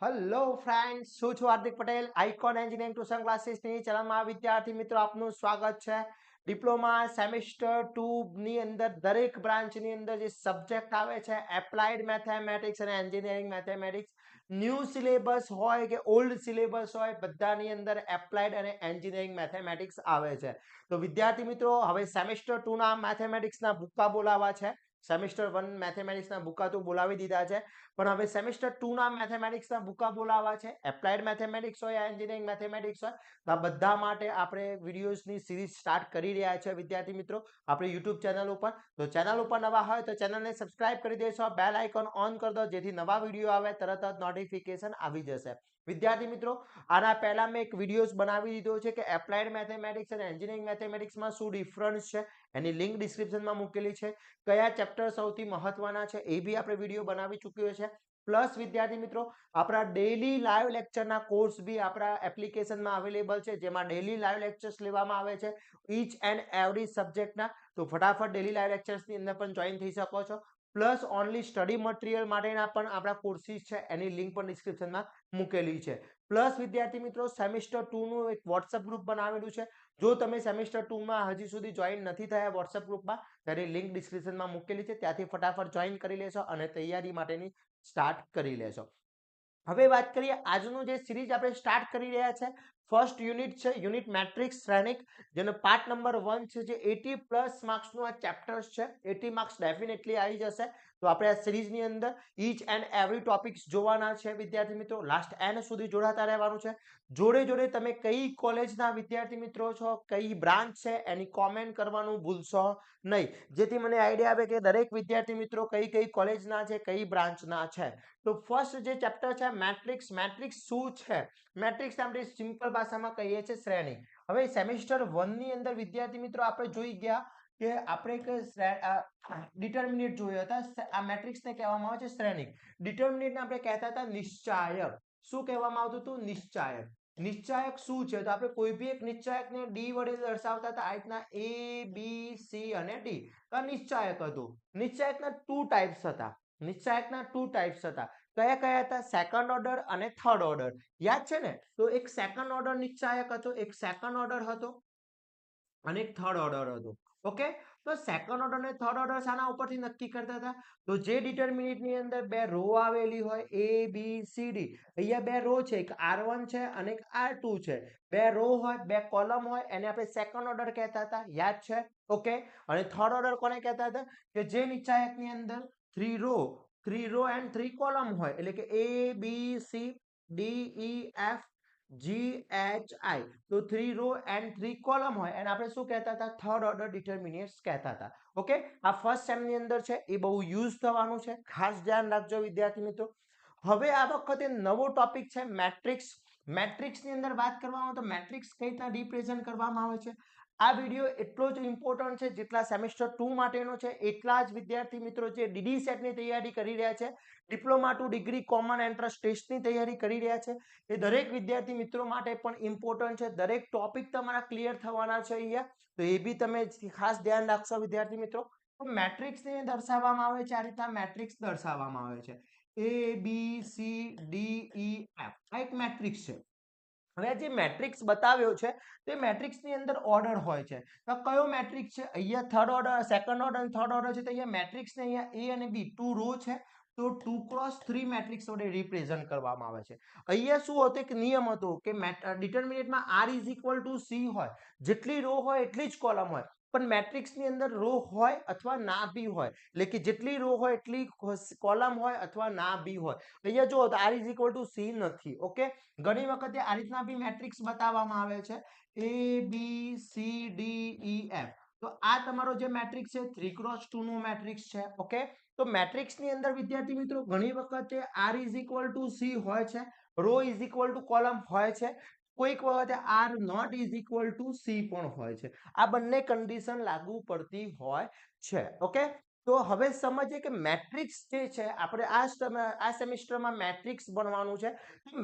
Hello friends, હું છું Hardik Patel, icon engineering tuition ક્લાસીસની ચેનલમાં વિદ્યાર્થી મિત્રો આપનું સ્વાગત છે. ડિપ્લોમા સેમેસ્ટર 2 ની અંદર દરેક બ્રાન્ચની અંદર જે સબ્જેક્ટ આવે છે એપ્લાઇડ મેથેમેટિક્સ અને એન્જિનિયરિંગ મેથેમેટિક્સ, ન્યૂ સિલેબસ હોય કે ઓલ્ડ સિલેબસ હોય, બધાની અંદર એપ્લાઇડ અને એન્જિનિયરિંગ મેથેમેટિક્સ આવે છે. તો વિદ્યાર્થી મિત્રો, હવે સેમેસ્ટર 2 ના મેથેમેટિક્સના બુકા બોલાવા છે. સેમેસ્ટર 1 મેથેમેટિક્સના બુકા તો બોલાવી દીધા છે, પણ હવે સેમેસ્ટર 2 ના મેથેમેટિક્સના બુકા બોલાવા છે. એપ્લાઇડ મેથેમેટિક્સ હોય, એન્જિનિયરિંગ મેથેમેટિક્સ હોય, તો આ બધા માટે આપણે વિડીયોઝની સિરીઝ સ્ટાર્ટ કરી રહ્યા છે વિદ્યાર્થી મિત્રો, આપણી યુટ્યુબ ચેનલ ઉપર. તો ચેનલ ઉપર નવા હોય તો ચેનલને સબસ્ક્રાઇબ કરી દેશો, બેલ આઇકોન ઓન કરી દો, જેથી નવા વિડીયો આવે તરત જ નોટિફિકેશન આવી જશે. વિદ્યાર્થી મિત્રો, આના પહેલા મેં એક વિડીયોઝ બનાવી દીધો છે કે એપ્લાઇડ મેથેમેટિક્સ અને એન્જિનિયરિંગ મેથેમેટિક્સમાં શું ડિફરન્સ છે, એની લિંક ડિસ્ક્રિપ્શનમાં મૂકેલી છે. કયા ચેપ્ટર સૌથી મહત્વના છે એ બી આપણે વિડીયો બનાવી ચૂક્યો છે. પ્લસ વિદ્યાર્થી મિત્રો, આપણા ડેલી લાઈવ લેક્ચરના કોર્સ બી આપણા એપ્લિકેશનમાં અવેલેબલ છે, જેમાં ડેલી લાઈવ લેક્ચર્સ લેવામાં આવે છે ઈચ એન્ડ એવરી સબ્જેક્ટના. તો ફટાફટ ડેલી લાઈવ લેક્ચર્સની અંદર પણ જોઈન થઈ શકો છો. પ્લસ ઓનલી સ્ટડી મટીરિયલ માટેના પણ આપણા કોર્સીસ છે, એની લિંક પણ ડિસ્ક્રિપ્શનમાં મૂકેલી છે. પ્લસ વિદ્યાર્થી મિત્રો, સેમેસ્ટર 2 નું એક વોટ્સઅપ ગ્રુપ બનાવેલું છે. જો તમે સેમેસ્ટર 2 માં હજી સુધી જોઈન નથી થયા વોટ્સઅપ ગ્રુપમાં, તેની લિંક ડિસ્ક્રિપ્શનમાં મૂકેલી છે, ત્યાંથી ફટાફટ જોઈન કરી લેશો અને તૈયારી માટેની સ્ટાર્ટ કરી લેશો. હવે વાત કરીએ આજનું જે સિરીઝ આપણે સ્ટાર્ટ કરી રહ્યા છે. ફર્સ્ટ યુનિટ છે યુનિટ મેટ્રિક્સ શ્રેણિક, જેનો પાર્ટ નંબર 1 છે, જે 80+ માર્ક્સનું આ ચેપ્ટર છે. 80 માર્ક્સ ડેફિનેટલી આવી જશે. તો આપણે આ સિરીઝની અંદર ઈચ એન્ડ એવરી ટોપિક્સ જોવાના છે વિદ્યાર્થી મિત્રો, લાસ્ટ એન્ડ સુધી જોડાતા રહેવાનું છે. જોડે જોડે તમે કઈ કોલેજના વિદ્યાર્થી મિત્રો છો, કઈ બ્રાન્ચ છે, એની કોમેન્ટ કરવાનું ભૂલશો નહીં, જેથી મને આઈડિયા આવે કે દરેક વિદ્યાર્થી મિત્રો કઈ કઈ કોલેજના છે, કઈ બ્રાન્ચના છે. તો ફર્સ્ટ જે ચેપ્ટર છે મેટ્રિક્સ. મેટ્રિક્સ શું છે? મેટ્રિક્સ આપણે સિમ્પલ ભાષામાં કહીએ છીએ શ્રેણી. હવે સેમેસ્ટર 1 ની અંદર વિદ્યાર્થી મિત્રો આપણે જોઈ ગયા કે આપણે એક ડિટર્મિનેટ જોયા હતા. આ મેટ્રિક્સને કહેવામાં આવે છે શ્રેણિક. ડિટર્મિનેટને આપણે કહેતા હતા નિશ્ચાયક. શું કહેવામાં આવતું હતું? નિશ્ચાયક. નિશ્ચાયક શું છે? તો આપણે કોઈ બી એક નિશ્ચાયકને ડી વડે દર્શાવતા હતા, આ રીતના એ બી સી અને ડી. તો નિશ્ચાયક હતું. નિશ્ચાયકના ટુ ટાઈપ્સ હતા. નિશ્ચાયકના ટુ ટાઈપ્સ હતા. કયા કયા હતા? સેકન્ડ ઓર્ડર અને થર્ડ ઓર્ડર. યાદ છે ને? તો એક સેકન્ડ ઓર્ડર નિશ્ચાયક હતો, એક સેકન્ડ ઓર્ડર હતો અને એક થર્ડ ઓર્ડર હતો. ઓકે, તો સેકન્ડ ઓર્ડર અને થર્ડ ઓર્ડર શાના ઉપરથી નક્કી કરતા હતા? તો જે ડિટર્મિનેટની અંદર બે રો આવેલી હોય એ બી સી ડી, અહીંયા બે રો છે, એક R1 છે અને એક R2 છે. બે રો હોય, બે કોલમ હોય, એને આપણે સેકન્ડ ઓર્ડર કહેતા હતા. યાદ છે? ઓકે. અને થર્ડ ઓર્ડર કોને કહેતા હતા? કે જે નિશ્ચાયકની અંદર 3 રો એન્ડ 3 કોલમ હોય, એટલે કે A B C D E F G H I. તો 3 રો એન્ડ 3 કોલમ હોય એને આપણે શું કહેતા હતા? થર્ડ ઓર્ડર ડિટર્મિનેટ્સ કહેતા હતા. ઓકે, આ ફર્સ્ટ સેમ ની અંદર છે, એ બહુ યુઝ થવાનું છે, ખાસ ધ્યાન રાખજો વિદ્યાર્થી મિત્રો. હવે આ વખતે નવો ટોપિક છે મેટ્રિક્સ. મેટ્રિક્સની અંદર વાત કરવામાં આવે તો મેટ્રિક્સ કઈ રીતના રિપ્રેઝન્ટ કરવામાં આવે છે. આ વિડીયો એટલો જ ઇમ્પોર્ટન્ટ છે જેટલા સેમેસ્ટર 2 માટેનો છે, એટલા જ વિદ્યાર્થી મિત્રો જે ડીડી સેટની તૈયારી કરી રહ્યા છે, diploma two degree common entrance ટેસ્ટની તૈયારી કરી રહ્યા છે, એ દરેક વિદ્યાર્થી મિત્રો માટે પણ ઇમ્પોર્ટન્ટ છે. દરેક ટોપિક તમારા ક્લિયર થવાના છે અહીંયા, તો એ બી તમે ખાસ ધ્યાન રાખશો વિદ્યાર્થી મિત્રો. તો મેટ્રિક્સને દર્શાવવામાં આવે છે આ રીતના. મેટ્રિક્સ દર્શાવવામાં આવે છે A B C D E F. આ એક મેટ્રિક્સ છે. હવે જે મેટ્રિક્સ બતાવ્યો છે તે મેટ્રિક્સની અંદર ઓર્ડર હોય છે. તો કયો મેટ્રિક્સ છે? અહીંયા થર્ડ ઓર્ડર, સેકન્ડ ઓર્ડર અને થર્ડ ઓર્ડર છે. તો અહીંયા મેટ્રિક્સને અહીંયા A અને B ટુ રો છે, તો 2x3 મેટ્રિક્સ વડે રિપ્રેઝન્ટ કરવામાં આવે છે. અહીંયા શું હતો? એક નિયમ હતો કે ડિટર્મિનેટમાં R is equal to C હોય, જેટલી રો હોય એટલી જ કોલમ હોય. પણ મેટ્રિક્સની અંદર રો હોય અથવા ના બી હોય, એટલે કે જેટલી રો હોય એટલી કોલમ હોય અથવા ના બી હોય. અહીંયા જો R is equal to C નથી. ઓકે, ઘણી વખતે આ રીતના બી મેટ્રિક્સ બતાવવામાં આવે છે A B C D E F. તો આ તમારો જે મેટ્રિક્સ છે 3x2 નો મેટ્રિક્સ છે. ઓકે, તો મેટ્રિક્સની અંદર વિદ્યાર્થી મિત્રો ઘણી વખતે R is equal to C હોય છે, row is equal to column હોય છે, કોઈક વખતે R not is equal to C પણ હોય છે. આ બંને કન્ડિશન લાગુ પડતી હોય છે. ઓકે, તો હવે સમજીએ કે મેટ્રિક્સ જે છે, આપણે આ સેમિસ્ટરમાં મેટ્રિક્સ ભણવાનું છે.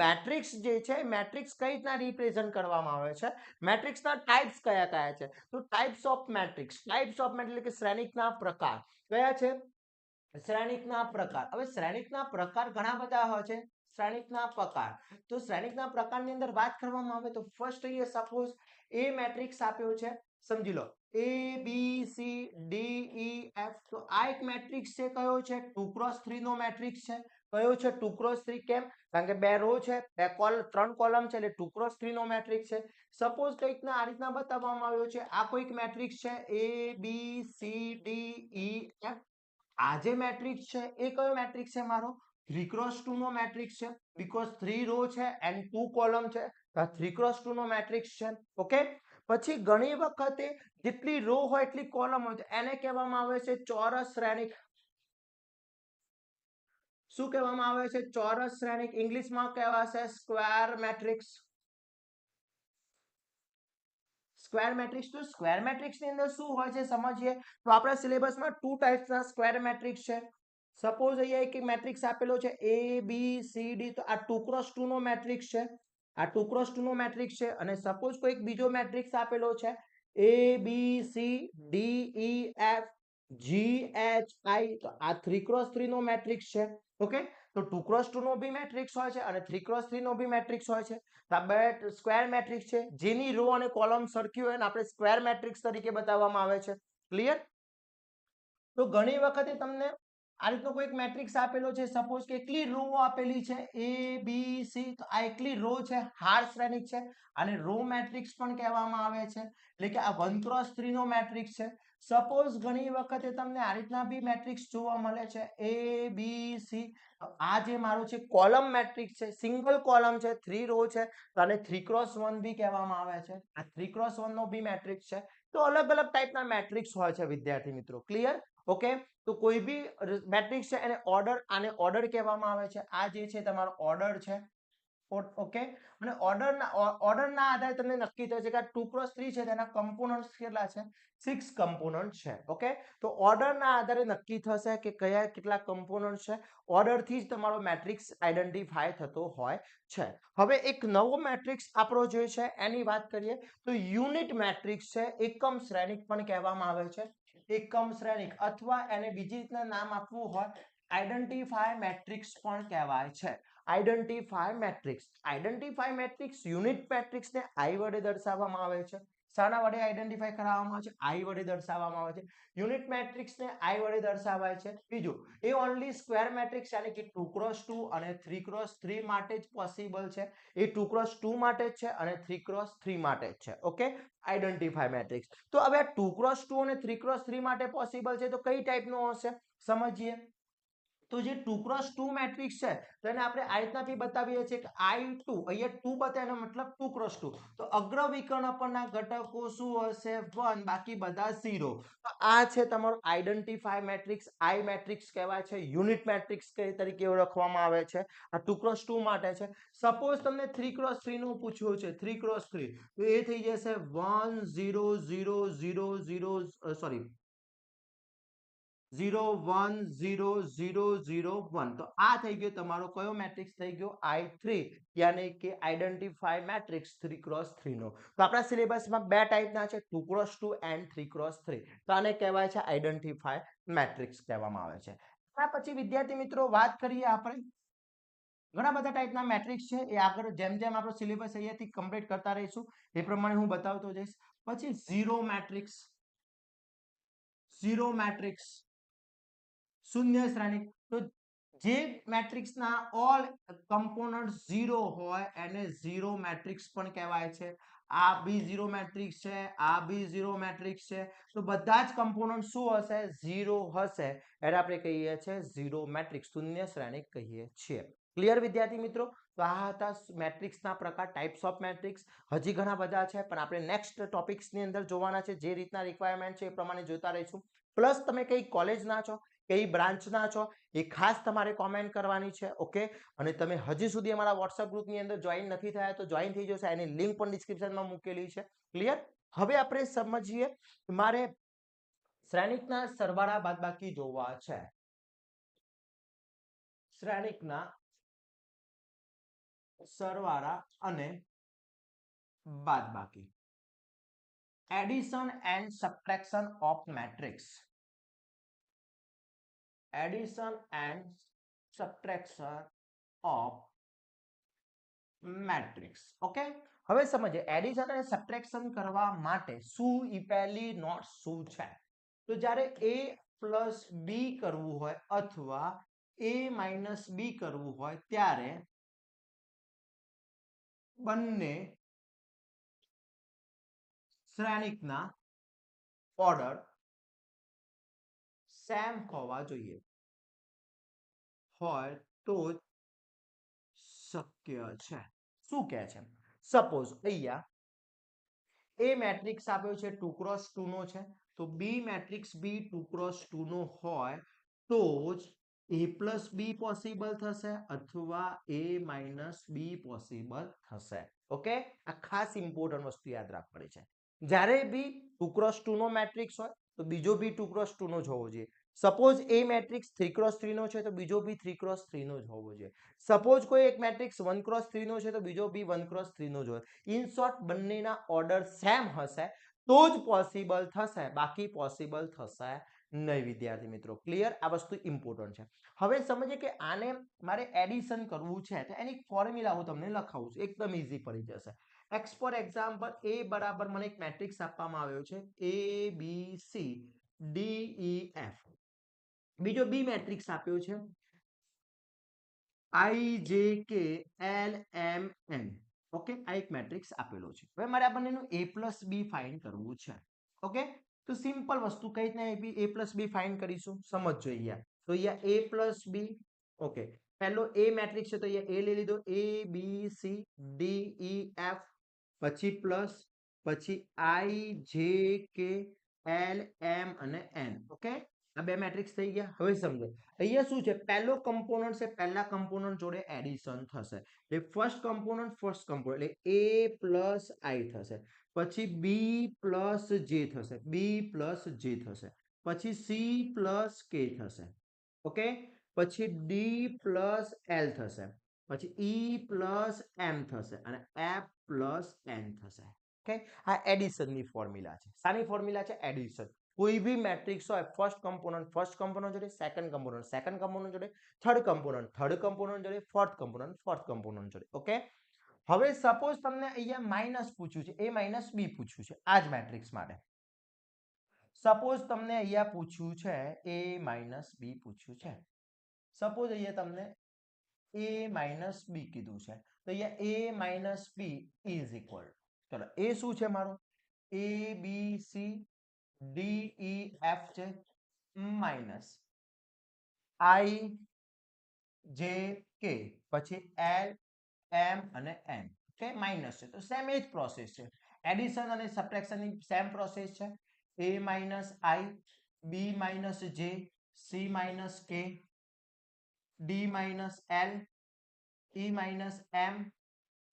મેટ્રિક્સ જે છે, મેટ્રિક્સ કઈ રીતના રિપ્રેઝન્ટ કરવામાં આવે છે, મેટ્રિક્સના ટાઈપ્સ કયા કયા છે. તો types of matrix. Types of matrix એટલે કે શ્રેણિકના પ્રકાર કયા છે? શ્રેણિકના પ્રકાર. હવે શ્રેણિકના પ્રકાર ઘણા બધા હોય છે. શ્રેણિકના પ્રકાર. તો શ્રેણિકના પ્રકારની અંદર વાત કરવામાં આવે તો ફર્સ્ટ અહીંયા સપોઝ એ મેટ્રિક્સ આપ્યો છે, સમજી લો A B C D E F. તો આ એક મેટ્રિક્સ છે, કયો છે 2x3 નો મેટ્રિક્સ છે. કયો છે 2x3? કેમ? કારણ કે બે રો છે, ત્રણ કોલમ છે, એટલે 2x3 નો મેટ્રિક્સ છે. સપોઝ કંઈક આ રીતના બતાવવામાં આવ્યો છે, આ કોઈક મેટ્રિક્સ છે A B C D E F. આ જે મેટ્રિક્સ છે એ કયો મેટ્રિક્સ છે મારો 3x2 નો મેટ્રિક્સ છે, બીકોઝ 3 રો છે એન્ડ 2 કોલમ છે, તો આ 3x2 નો મેટ્રિક્સ છે. ઓકે, પછી ઘણી વખતે જેટલી રો હોય એટલી કોલમ હોય, એને કહેવામાં આવે છે ચોરસ શ્રેણિક. શું કહેવામાં આવે છે? ચોરસ શ્રેણિક. ઇંગ્લિશમાં કહેવાશે સ્ક્વેર મેટ્રિક્સ. Square matrix. તો સ્ક્વેર મેટ્રિક્સ ની અંદર શું હોય છે સમજીએ તો આપણા સિલેબસમાં ટુ ટાઈપ્સના સ્ક્વેર મેટ્રિક્સ છે. સપોઝ અહીંયા એક મેટ્રિક્સ આપેલો છે A B C D. તો આ 2x2 નો મેટ્રિક્સ છે, આ 2x2 નો મેટ્રિક્સ છે. અને સપોઝ કોઈક બીજો મેટ્રિક્સ આપેલો છે A B C D E F G H I. તો આ 3x3 નો મેટ્રિક્સ છે. ઓકે, તો 2x2 નો બી મેટ્રિક્સ હોય છે અને 3x3 નો બી મેટ્રિક્સ હોય છે. તો આ બે સ્ક્વેર મેટ્રિક્સ છે, જેની રો અને કોલમ સરખી હોય ને આપણે સ્ક્વેર મેટ્રિક્સ તરીકે બતાવવામાં આવે છે. ક્લિયર? તો ઘણી વખતે તમને આ રીતનો કોઈક મેટ્રિક્સ આપેલો છે, સપોઝ કે એકલી રો આપેલી છે A B C. તો આ એકલી રો છે, હાર શ્રેણિક છે, અને રો મેટ્રિક્સ પણ કહેવામાં આવે છે. એટલે કે આ 1x3 નો મેટ્રિક્સ છે. સપોઝ ઘણી વખતે તમને આ રીતના બી મેટ્રિક્સ જોવા મળે છે A B C. આ જે મારો છે કોલમ મેટ્રિક્સ છે, સિંગલ કોલમ છે, 3 રો છે, તો આને 3x1 બી કહેવામાં આવે છે. આ 3x1 નો બી મેટ્રિક્સ છે. તો અલગ અલગ ટાઈપના મેટ્રિક્સ હોય છે વિદ્યાર્થી મિત્રો. ક્લિયર? ઓકે, તો કોઈ બી મેટ્રિક્સ છે એને ઓર્ડર, આને ઓર્ડર કહેવામાં આવે છે. આ જે છે તમારો ઓર્ડર છે. ઓકે, અને ઓર્ડરના આધારે તમને નક્કી થશે કે આ 2x3 છે, તેના કમ્પોનન્ટ્સ કેટલા છે? 6 કમ્પોનન્ટ છે. ઓકે, તો ઓર્ડરના આધારે નક્કી થશે કે કયા કેટલા કમ્પોનન્ટ છે. ઓર્ડરથી જ તમારો મેટ્રિક્સ આઈડેન્ટિફાય થતો હોય છે. હવે એક નવો મેટ્રિક્સ આપણો જે છે એની વાત કરીએ તો યુનિટ મેટ્રિક્સ છે, એકમ શ્રેણિક પણ કહેવામાં આવે છે. એકમ શ્રેણિક, અથવા એને બીજી રીતના નામ આપવું હોય આઈડેન્ટિફાય મેટ્રિક્સ પણ કહેવાય છે. Identify matrix. Identify matrix unit મેટ્રિક્સને આઈ વડે દર્શાવવામાં આવે છે. શાના વડે આઈડેન્ટિફાય કરાવવામાં આવે છે? આઈ વડે દર્શાવવામાં આવે છે. યુનિટ મેટ્રિક્સને આઈ વડે દર્શાવાય છે. બીજું, એ ઓનલી સ્ક્વેર મેટ્રિક્સ એટલે કે 2x2 અને 3x3 માટે જ પોસિબલ છે. એ 2x2 માટે જ છે અને 3x3 માટે જ છે. Okay, identify matrix. તો હવે 2x2 અને 3x3 માટે પોસિબલ છે, તો કઈ ટાઈપનો હશે સમજીએ. તો જે 2x2 મેટ્રિક્સ છે તો એને આપણે આ રીતના બી બતાવીએ છીએ કે I2. અહીંયા 2 બતાવે એનો મતલબ 2x2. તો અગ્ર વિકર્ણ પરના ઘટકો શું હશે? 1, બાકી બધા 0. તો આ છે તમારો આઈડેન્ટિફાય મેટ્રિક્સ. આઈ મેટ્રિક્સ કહેવાય છે. યુનિટ મેટ્રિક્સ તરીકે ઓળખવામાં આવે છે. આ 2x2 માટે છે. સપોઝ તમને 3x3 નું પૂછ્યું છે, 3x3, તો એ થઈ જશે 1 0 0 0 0, સોરી 0 1 0 0 0 1. તો આ થઈ ગયો તમારો કયો મેટ્રિક્સ થઈ ગયો? I3, યાની કે આઈડેન્ટિફાય મેટ્રિક્સ 3x3 નો. તો આપણા સિલેબસમાં બે ટાઈપના છે, 2x2 એન્ડ 3x3. તો આને કહેવાય છે આઈડેન્ટિફાય મેટ્રિક્સ કહેવામાં આવે છે. ત્યાર પછી વિદ્યાર્થી મિત્રો વાત કરીએ આપણે ઘણા બધા ટાઈપના મેટ્રિક્સ છે, એ આગળ જેમ જેમ આપણો સિલેબસ અહીંયાથી કમ્પ્લીટ કરતા રહીશું એ પ્રમાણે હું બતાવતો જઈશ. પછી ઝીરો મેટ્રિક્સ. ઝીરો મેટ્રિક્સ, શૂન્ય શ્રેણિક. તો જે મેટ્રિક્સના ઓલ કમ્પોનન્ટ 0 હોય એને ઝીરો મેટ્રિક્સ પણ કહેવાય છે. આ બી ઝીરો મેટ્રિક્સ છે, આ બી ઝીરો મેટ્રિક્સ છે. તો બધા જ કમ્પોનન્ટ શું હશે? 0 હશે. એને આપણે કહીએ છીએ ઝીરો મેટ્રિક્સ, શૂન્ય શ્રેણિક કહીએ છીએ. ક્લિયર વિદ્યાર્થી મિત્રો? તો આ હતા મેટ્રિક્સના પ્રકાર, ટાઈપ્સ ઓફ મેટ્રિક્સ. હજી ઘણા બધા છે પણ આપણે નેક્સ્ટ ટોપિક્સની અંદર જોવાના છે. જે રીતના રિક્વાયરમેન્ટ છે એ પ્રમાણે જોતા રહીશું. પ્લસ તમે કઈ કોલેજના છો, કઈ બ્રાન્ચના છો, એ ખાસ તમારે કોમેન્ટ કરવાની છે. ઓકે, અને તમે હજી સુધી અમારા વોટ્સઅપ ગ્રુપની અંદર જોઈન નથી થયા તો જોઈન થઈ જશે. એની લિંક પણ ડિસ્ક્રિપ્શનમાં મૂકેલી છે. ક્લિયર? હવે આપણે સમજીએ, મારે શ્રેણિકના સરવાળા બાદબાકી જોવા છે. શ્રેણિકના સરવાળા અને બાદબાકી. Addition and subtraction of matrix. Addition and subtraction of matrix. Okay, હવે સમજીએ એડિશન અને સબટ્રેક્શન કરવા માટે શું પહેલી નોટ શું છે. તો જ્યારે a પ્લસ b કરવું હોય અથવા a માઇનસ b કરવું હોય ત્યારે બંને શ્રેણિકના ઓર્ડર સેમ હોવા જોઈએ, હોય તો જ શક્ય છે. શું કહે છે? સપોઝ અહીંયા એ મેટ્રિક્સ આપ્યો છે 2x2 નો છે, તો બી મેટ્રિક્સ બી 2x2 નો હોય તો જ a પ્લસ બી પોસિબલ થશે અથવા a માઇનસ બી પોસિબલ થશે. ઓકે, આ ખાસ ઇમ્પોર્ટન્ટ વસ્તુ યાદ રાખવાની છે. જ્યારે બી 2x2 નો મેટ્રિક્સ હોય તો બીજો બી 2x2 નો જ હોવો જોઈએ. સપોઝ એ મેટ્રિક્સ 3x3 નો છે તો બીજો બી 3x3 નો જ હોવો જોઈએ. સપોઝ કોઈ એક મેટ્રિક્સ 1x3 નો છે તો બીજો બી 1x3 નો જ હોય. ઇન શોર્ટ બંનેના ઓર્ડર સેમ હશે તો જ પોસિબલ થશે, બાકી પોસિબલ થશે નહીં. વિદ્યાર્થી મિત્રો ક્લિયર? આ વસ્તુ ઇમ્પોર્ટન્ટ છે. હવે સમજીએ કે આને મારે એડિશન કરવું છે તો એની ફોર્મ્યુલા હું તમને લખાવું છું, એકદમ ઈઝી પડી જશે. એક્સ ફોર એક્ઝામ્પલ a બરાબર મને એક મેટ્રિક્સ આપવામાં આવ્યો છે a b c d e f. બીજો બી મેટ્રિક્સ આપ્યો છે i j k l m n. Okay, આ એક મેટ્રિક્સ આપેલો છે. હવે મારે આ બંનેનું a પ્લસ બી ફાઇન્ડ કરવું છે. ઓકે, તો સિમ્પલ વસ્તુ કઈ રીતના a પ્લસ બી ફાઇન્ડ કરીશું સમજજો. અહીંયા તો અહીંયા a પ્લસ બી. ઓકે, પહેલો a મેટ્રિક્સ છે તો અહીંયા a લઈ લીધો, a b c d e f, પછી પ્લસ, પછી i j k l m અને n. ઓકે, આ બે મેટ્રિક્સ થઈ ગયા. હવે સમજો અહીંયા શું છે, પહેલો કમ્પોનન્ટ છે, પહેલા કમ્પોનન્ટ જોડે એડિશન થશે એટલે ફર્સ્ટ કમ્પોનન્ટ એટલે a પ્લસ i થશે, પછી b પ્લસ j થશે, b પ્લસ j થશે, પછી c પ્લસ k થશે. ઓકે, પછી d પ્લસ l થશે, પછી e પ્લસ m થશે અને f પ્લસ n થશે. ઓકે, આ એડિશનની ફોર્મ્યુલા છે. શાની ફોર્મ્યુલા છે? એડિશન. કોઈ બી મેટ્રિક્સ હોય ફર્સ્ટ કમ્પોનન્ટ જોડે, સેકન્ડ કમ્પોનન્ટ જોડે, થર્ડ કમ્પોનન્ટ જોડે, ફોર્થ કમ્પોનન્ટ જોડે. ઓકે, હવે સપોઝ તમને અહીંયા માઇનસ પૂછ્યું છે, a માઇનસ બી પૂછ્યું છે આ જ મેટ્રિક્સ માટે. સપોઝ તમને અહીંયા પૂછ્યું છે a માઇનસ બી પૂછ્યું છે. સપોઝ અહીંયા તમને a માઇનસ બી કીધું છે તો અહીંયા a minus B is equal, ચલો એ શું છે મારો, a b c d e f છે માઇનસ i j k પછી l m અને n. ઓકે, માઇનસ છે તો સેમ એ જ પ્રોસેસ છે. એડિશન અને સબટ્રેક્શન ની સેમ પ્રોસેસ છે. a minus i, b minus j, c minus k, d minus l, e minus m,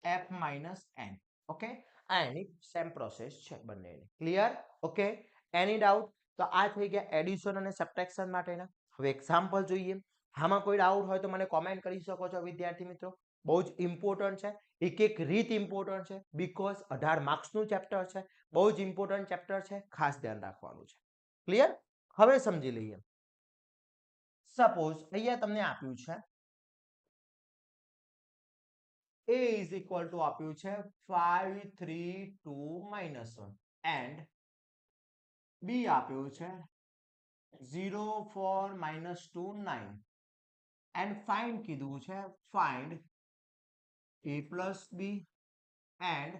f minus n. Okay, આ એની સેમ પ્રોસેસ છે બંનેની. ક્લિયર? ઓકે, એની ડાઉટ? તો આ થઈ ગયા એડિશન અને સબટ્રેક્શન માટેના. હવે એક્ઝામ્પલ જોઈએ. આમાં કોઈ ડાઉટ હોય તો મને કોમેન્ટ કરી શકો છો વિદ્યાર્થી મિત્રો. બહુ જ ઇમ્પોર્ટન્ટ છે, એક એક રીત ઇમ્પોર્ટન્ટ છે બીકોઝ 18 માર્ક્સનું ચેપ્ટર છે, બહુ જ ઇમ્પોર્ટન્ટ ચેપ્ટર છે, ખાસ ધ્યાન રાખવાનું છે. ક્લિયર? હવે સમજી લઈએ. સપોઝ અહીંયા તમને આપ્યું છે a is equal to આપ્યું છે 5 3 2 -1 and b આપ્યું છે 0 4 -2 9 and find કીધું છે find a plus b and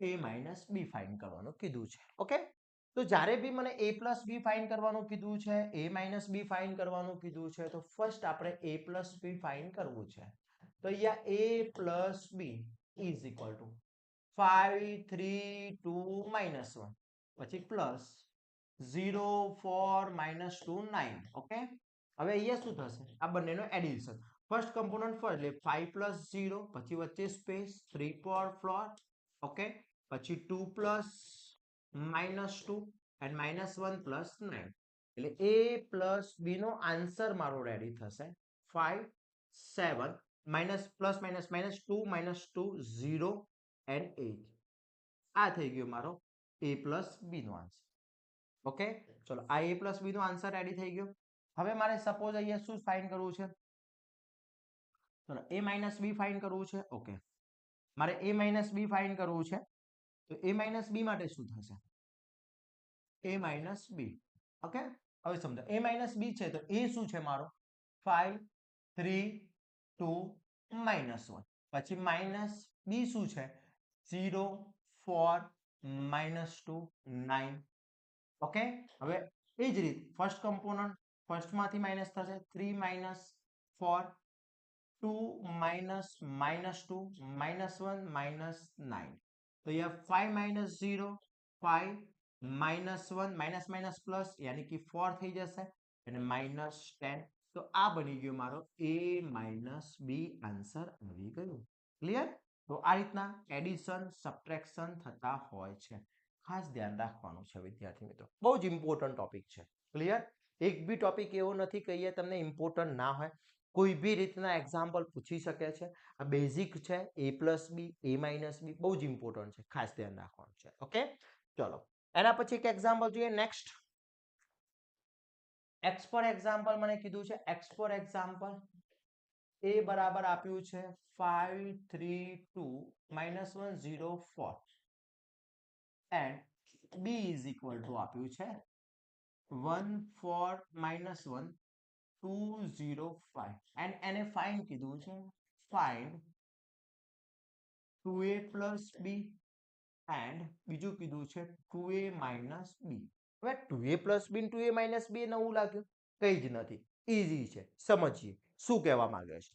a minus b find કરવાનું કીધું છે. ઓકે, તો જ્યારે બી મને a plus b ફાઇન્ડ કરવાનું કીધું છે, a minus b ફાઇન્ડ કરવાનું કીધું છે તો ફર્સ્ટ આપણે a plus b ફાઇન્ડ કરવું છે. તો અહીંયા a plus b is equal to 5 3 2 -1 પછી પ્લસ 0 4 -2 9. ઓકે, હવે અહીંયા શું થશે, આ બંનેનો એડિશન. ફર્સ્ટ કમ્પોનન્ટ ફર્સ્ટ એટલે 5 plus 0 પછી વચ્ચે સ્પેસ 3 4 ફ્લોર. ઓકે, પછી 2 plus -2 and -1 plus 9 એટલે a plus b નો આન્સર મારો રેડી થશે 5 7 માઇનસ પ્લસ માઇનસ -2 -2 0 and 8. આ થઈ ગયો મારો a plus b નો આન્સર. ઓકે, ચલો આ a plus b નો આન્સર રેડી થઈ ગયો. હવે મારે સપોઝ અહીંયા શું ફાઇન્ડ કરવું છે, ચલો a minus b ફાઇન્ડ કરવું છે. ઓકે, મારે a માઇનસ બી ફાઇન્ડ કરવું છે તો a માઇનસ બી માટે શું થશે a માઇનસ બી ઓકે હવે સમજો a માઇનસ બી છે તો a શું છે મારો 5 3 2 માઇનસ 1 પછી માઇનસ બી શું છે 0 4 માઇનસ 2 9 ઓકે હવે એ જ રીત ફર્સ્ટ કમ્પોનન્ટ ફર્સ્ટમાંથી માઇનસ થશે 3 minus 4 2 minus minus 2 minus 1 minus 9 तो यह 5 minus 0 5 minus 1 minus minus plus यानी कि 4 થઈ જશે અને માઇનસ 10 તો આ બની ગયો મારો a માઇનસ બી આન્સર આવી ગયો ક્લિયર તો આ રીતના એડિશન સબટ્રેક્શન થતા હોય છે ખાસ ધ્યાન રાખવાનું છે વિદ્યાર્થી મિત્રો બહુ જ ઇમ્પોર્ટન્ટ ટોપિક છે ક્લિયર એક બી ટોપિક એવો નથી કે અહીંયા તમને ઇમ્પોર્ટન્ટ ના હોય કોઈ બી રીતના એક્ઝામ્પલ પૂછી શકે છે આ બેઝિક છે a plus B a minus B બહુ જ ઇમ્પોર્ટન્ટ છે ખાસ ધ્યાન રાખવાનું છે ઓકે ચલો એના પછી એક એક્ઝામ્પલ જોઈએ નેક્સ્ટ x ફોર એક્ઝામ્પલ મને કીધું છે x ફોર એક્ઝામ્પલ a બરાબર આપ્યું છે 5 3 2 -1 0 4 and b is equal to આપ્યું છે 1 4 -1 2 0 5 and એને ફાઇન્ડ કીધું છે find 2a plus b and બીજું કીધું છે 2a minus b હવે 2a plus b 2a minus b નવું લાગ્યું કઈ જ નથી ઈઝી છે સમજીએ શું કહેવા માંગે છે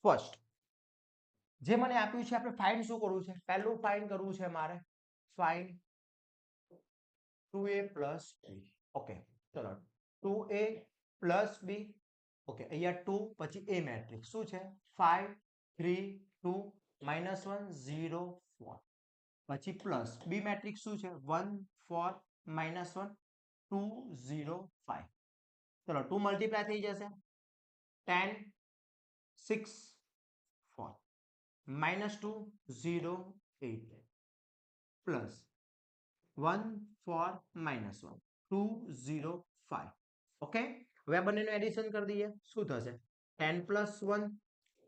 ફર્સ્ટ જે મને આપ્યું છે આપણે ફાઇન્ડ શું કરવું છે પહેલું ફાઇન્ડ કરવું છે મારે find 2a plus b okay ચલો 2a plus b ઓકે અહીંયા 2 પછી a મેટ્રિક્સ શું છે 5 3 2 -1 0 4 પછી પ્લસ બી મેટ્રિક્સ શું છે 1 4 -1 2 0 5 ચલો 2 મલ્ટીપ્લાય થઈ જશે 10 6 4 -2 0 8 પ્લસ 1 4 -1 2 0 5 ઓકે હવે આ બંનેનું એડિશન કરી દઈએ શું થશે 10 plus 1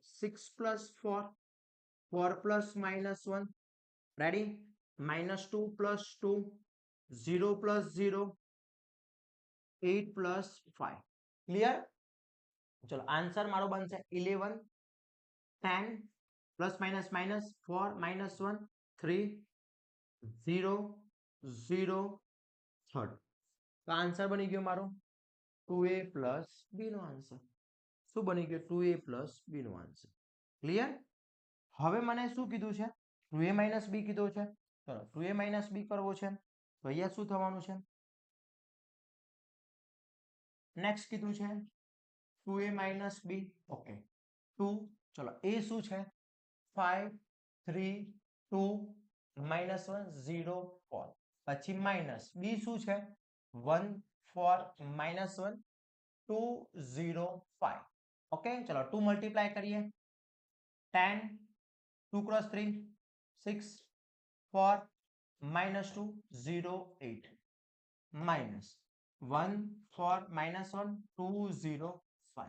6 plus 4 4 plus -1 ready -2 plus 2 0 plus 0 8 plus 5 clear ચલો આન્સર મારો બનશે 11 10 પ્લસ માઇનસ માઇનસ 4 -1 3 0 0 3 તો આન્સર બની ગયો મારો 2a plus b નો આન્સર શું બની ગયો 2a plus b નો આન્સર ક્લિયર હવે મને શું કીધું છે 2a minus b કીધું છે ચલો 2a minus b કરવો છે તો અહીંયા શું થવાનું છે નેક્સ્ટ કીધું છે 2a minus b ઓકે 2 ચલો a શું છે 5 3 2 -1 0 4 પછી માઇનસ b શું છે 1 4 -1 2 0 5 ઓકે ચલો 2 મલ્ટીપ્લાય કરીએ 10 2 cross 3 6 4 -2 0 8 minus 1 4 -1 2 0 5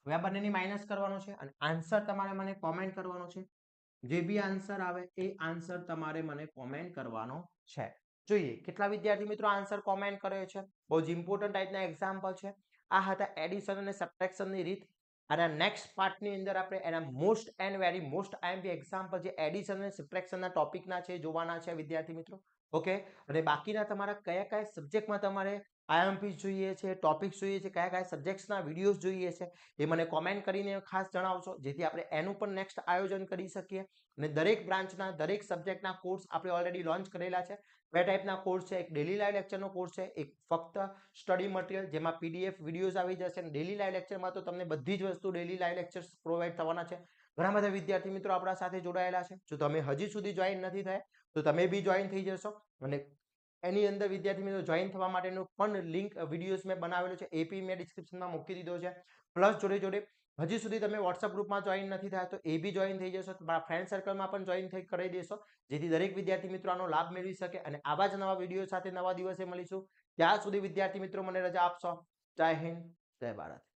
હવે આ બંનેની માઇનસ કરવાનો છે અને આન્સર તમારે મને કોમેન્ટ કરવાનો છે જે બી આન્સર આવે એ આન્સર તમારે મને કોમેન્ટ કરવાનો છે જોઈએ કેટલા વિદ્યાર્થી મિત્રો આન્સર કોમેન્ટ કરે છે બહુ જ ઇમ્પોર્ટન્ટ ટાઈપના એક્ઝામ્પલ છે આ હતા એડિશન અને સબટ્રેક્શનની રીત અને નેક્સ્ટ પાર્ટની અંદર આપણે એના most and very most IMP example જે એડિશન અને સબટ્રેક્શનના ટોપિકના છે જોવાના છે વિદ્યાર્થી મિત્રો ઓકે અને બાકીના તમારા કયા કયા સબ્જેક્ટમાં તમારે આઈએમપી જોઈએ છે ટોપિક્સ જોઈએ છે કયા કયા સબ્જેક્ટ્સના વિડીયોઝ જોઈએ છે એ મને કોમેન્ટ કરીને ખાસ જણાવશો જેથી આપણે એનું પણ નેક્સ્ટ આયોજન કરી શકીએ અને દરેક બ્રાન્ચના દરેક સબ્જેક્ટના કોર્સ આપણે ઓલરેડી લોન્ચ કરેલા છે બે ટાઈપના કોર્સ છે એક ડેલી લાઈવ લેક્ચરનો કોર્સ છે એક ફક્ત સ્ટડી મટીરિયલ જેમાં પીડીએફ વિડીયોઝ આવી જશે અને ડેલી લાઈવ લેક્ચરમાં તો તમને બધી જ વસ્તુ ડેલી લાઈવ લેક્ચર્સ પ્રોવાઈડ થવાના છે ઘણા બધા વિદ્યાર્થી મિત્રો આપણા સાથે જોડાયેલા છે જો તમે હજી સુધી જોઈન નથી થયા તો તમે બી જોઈન થઈ જશો અને એની અંદર વિદ્યાર્થી મિત્રો જોઈન થવા માટેનું પણ લિંક વિડીયોઝ મેં બનાવેલો છે એપી મેં ડિસ્ક્રિપ્શનમાં મૂકી દીધો છે પ્લસ જોડે જોડે હજી સુધી તમે વોટ્સઅપ ગ્રુપમાં જોઈન નથી થયા તો એ બી જોઈન થઈ જશો તમારા ફ્રેન્ડ સર્કલમાં પણ જોઈન થઈ કરી દેશો જેથી દરેક વિદ્યાર્થી મિત્રો આનો લાભ મેળવી શકે અને આવા જ નવા વિડીયો સાથે નવા દિવસે મળીશું ત્યાં સુધી વિદ્યાર્થી મિત્રો મને રજા આપશો જય હિન્દ જય ભારત